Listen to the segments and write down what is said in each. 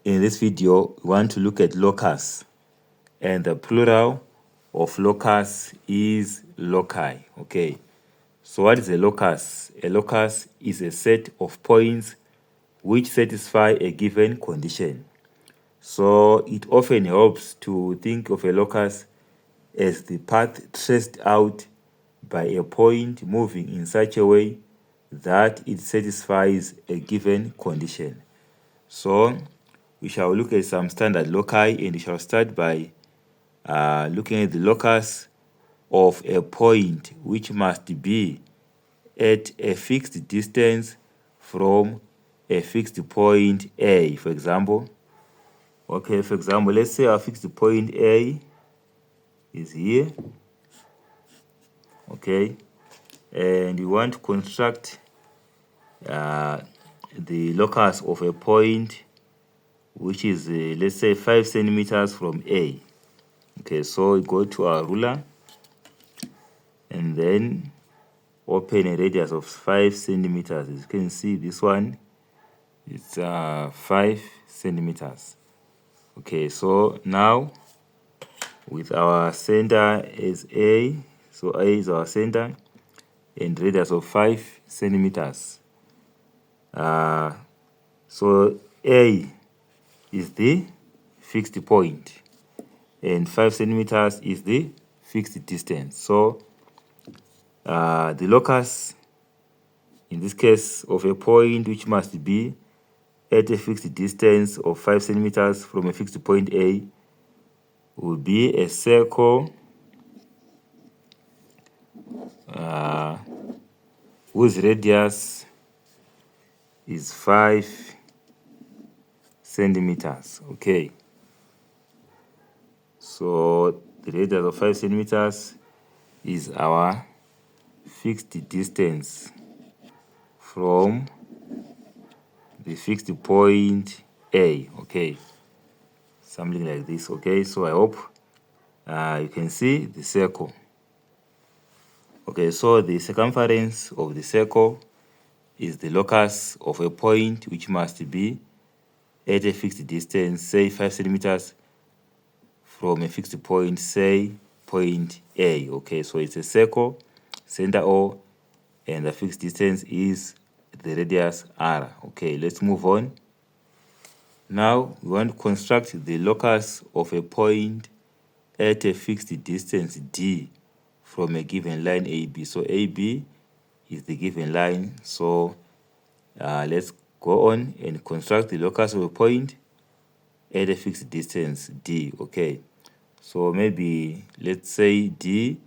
In this video, we want to look at locus, and the plural of locus is loci. Okay, so what is a locus? A locus is a set of points which satisfy a given condition. So it often helps to think of a locus as the path traced out by a point moving in such a way that it satisfies a given condition. So we shall look at some standard loci, and we shall start by looking at the locus of a point which must be at a fixed distance from a fixed point A, for example. Okay, for example, let's say our fixed point A is here. Okay, and we want to construct the locus of a point which is let's say 5 centimeters from A. Okay, so we go to our ruler and then open a radius of 5 centimeters. As you can see, this one it's 5 centimeters. Okay, so now with our center as A, so A is our center and radius of 5 centimeters. So A is the fixed point and 5 centimeters is the fixed distance. So the locus in this case of a point which must be at a fixed distance of 5 centimeters from a fixed point A will be a circle whose radius is 5 centimeters. Okay, so the radius of 5 centimeters is our fixed distance from the fixed point A. Okay, something like this. Okay, so I hope you can see the circle. Okay, so the circumference of the circle is the locus of a point which must be at a fixed distance, say 5 centimeters from a fixed point, say point A. Okay, so it's a circle, center O, and the fixed distance is the radius R. Okay, let's move on. Now we want to construct the locus of a point at a fixed distance D from a given line AB. So AB is the given line. So let's go on and construct the locus of a point at a fixed distance D. Okay, so maybe let's say D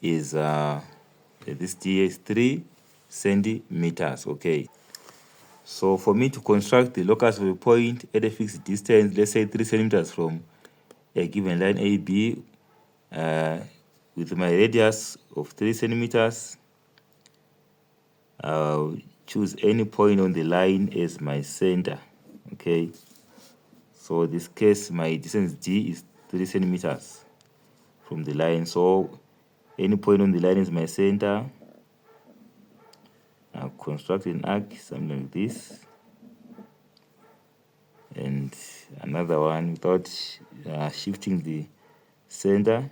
is this D is 3 centimeters. Okay, so for me to construct the locus of a point at a fixed distance, let's say 3 centimeters from a given line AB, with my radius of 3 centimeters, I'll choose any point on the line as my center. Okay, so in this case my distance D is 3 centimeters from the line, so any point on the line is my center. I'll construct an arc, something like this, and another one without shifting the center.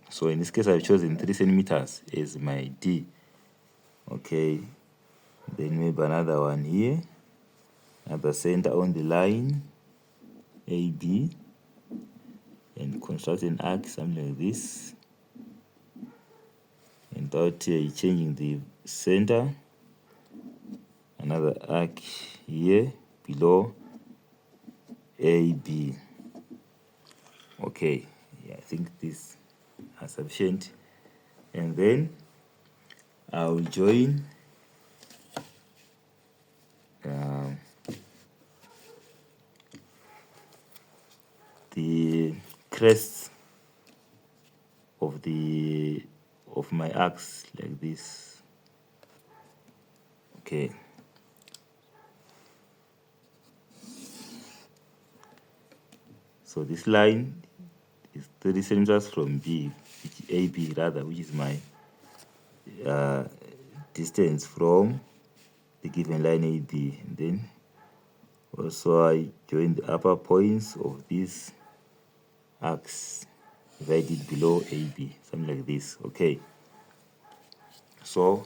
So in this case I've chosen 3 centimeters as my D. Okay, then maybe another one here, another center on the line AB, and construct an arc, something like this, and without changing the center. Another arc here below AB. Okay, yeah, I think this are sufficient, and then I will join the crests of my arcs like this. Okay, so this line is 30 centimeters from B, which AB rather, which is my distance from the given line AB, and then also I join the upper points of this axis divided below AB, something like this. Okay, so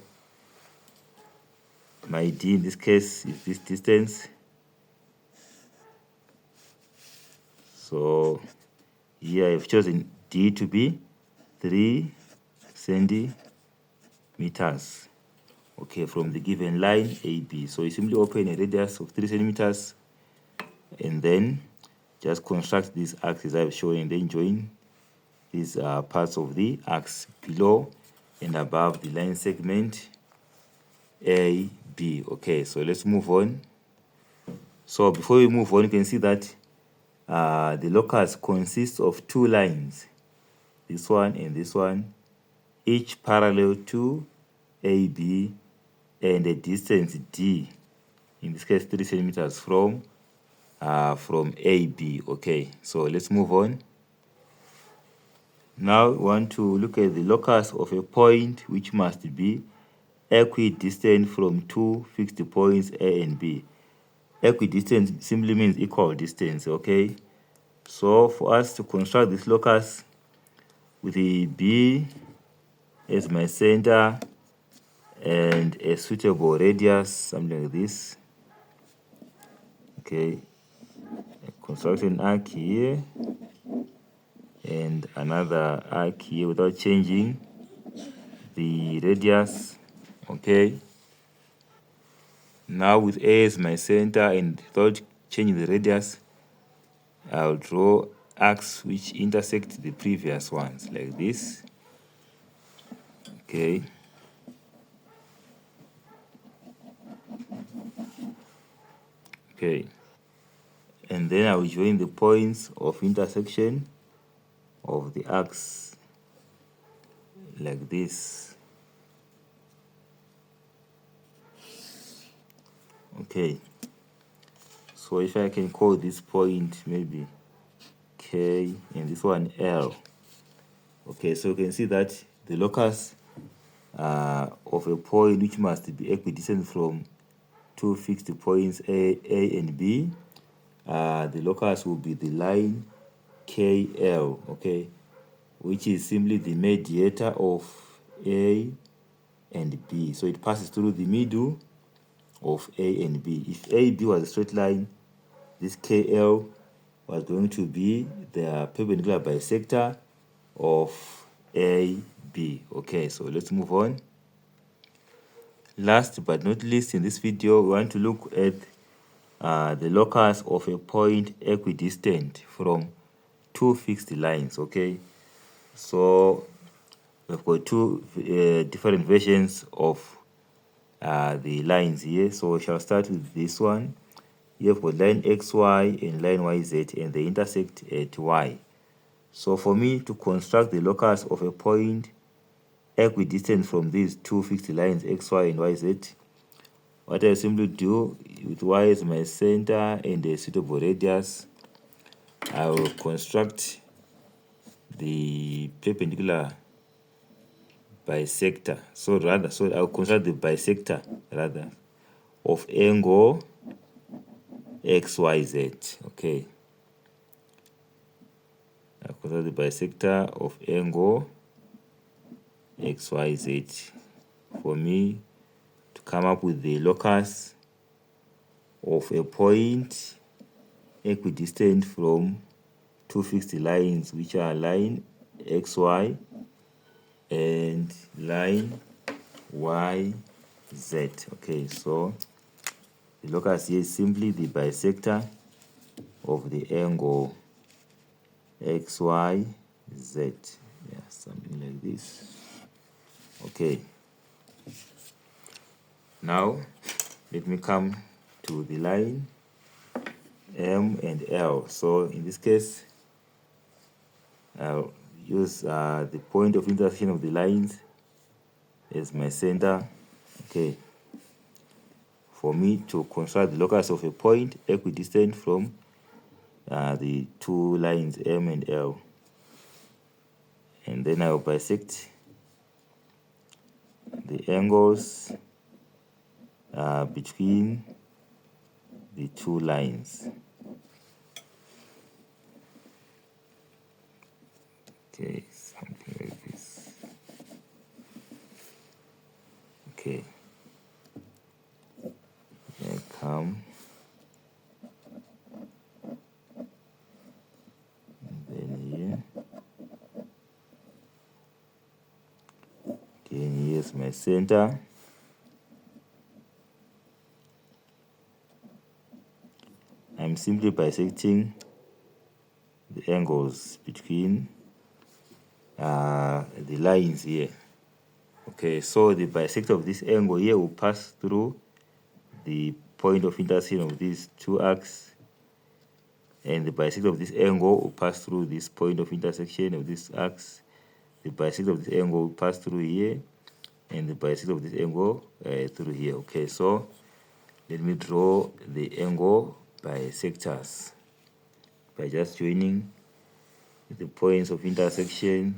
my D in this case is this distance. So here I've chosen D to be 3 centimeters. Okay, from the given line AB. So you simply open a radius of 3 centimeters and then just construct this axis I've shown, and then join these parts of the axis below and above the line segment AB. Okay, so let's move on. So before we move on, you can see that the locus consists of two lines, this one and this one, each parallel to AB and a distance D, in this case 3 centimeters from AB. Okay, so let's move on. Now we want to look at the locus of a point which must be equidistant from two fixed points A and B. Equidistant simply means equal distance. Okay, so for us to construct this locus with the B as my center and a suitable radius, something like this. Okay, construct an arc here and another arc here without changing the radius. Okay, now with A as my center and without changing the radius, I'll draw arcs which intersect the previous ones like this. Okay, and then I will join the points of intersection of the arcs like this. Okay, so if I can call this point maybe K and this one L. Okay, so you can see that the locus of a point which must be equidistant from two fixed points A and B, the locus will be the line KL, okay, which is simply the mediator of A and B. So it passes through the middle of A and B. If AB was a straight line, this KL was going to be the perpendicular bisector of AB. Okay, so let's move on. Last but not least, in this video, we want to look at the locus of a point equidistant from two fixed lines. Okay, so we've got two different versions of the lines here. So we shall start with this one. You have got line XY and line YZ, and they intersect at Y. So for me to construct the locus of a point equidistant from these two fixed lines XY and YZ, what I simply do with Y as my center and a suitable radius, I will construct the perpendicular bisector. So I'll construct the bisector rather of angle XYZ. Okay, I'll construct the bisector of angle XYZ for me to come up with the locus of a point equidistant from two fixed lines, which are line XY and line YZ. Okay, so the locus here is simply the bisector of the angle XYZ. Yeah, something like this. Okay, now let me come to the line M and L. So in this case, I'll use the point of intersection of the lines as my center. Okay, for me to construct the locus of a point equidistant from the two lines M and L, and then I will bisect the angles between the two lines. Okay, something like this. Okay, then come, and then here. Okay, and here's my center. I'm simply bisecting the angles between the lines here. Okay, so the bisector of this angle here will pass through the point of intersection of these two arcs, and the bisector of this angle will pass through this point of intersection of these arcs. The bisector of this angle will pass through here, and the bisector of this angle through here. Okay, so let me draw the angle bisectors by just joining the points of intersection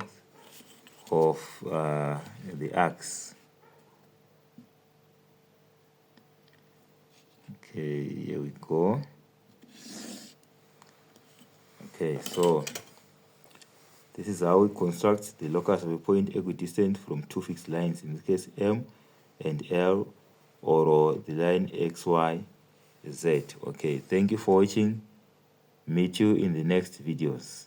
of the arcs. Okay, here we go. Okay, so this is how we construct the locus of a point equidistant from two fixed lines, in this case M and L, or the line X, Y, Z. Okay, thank you for watching. Meet you in the next videos.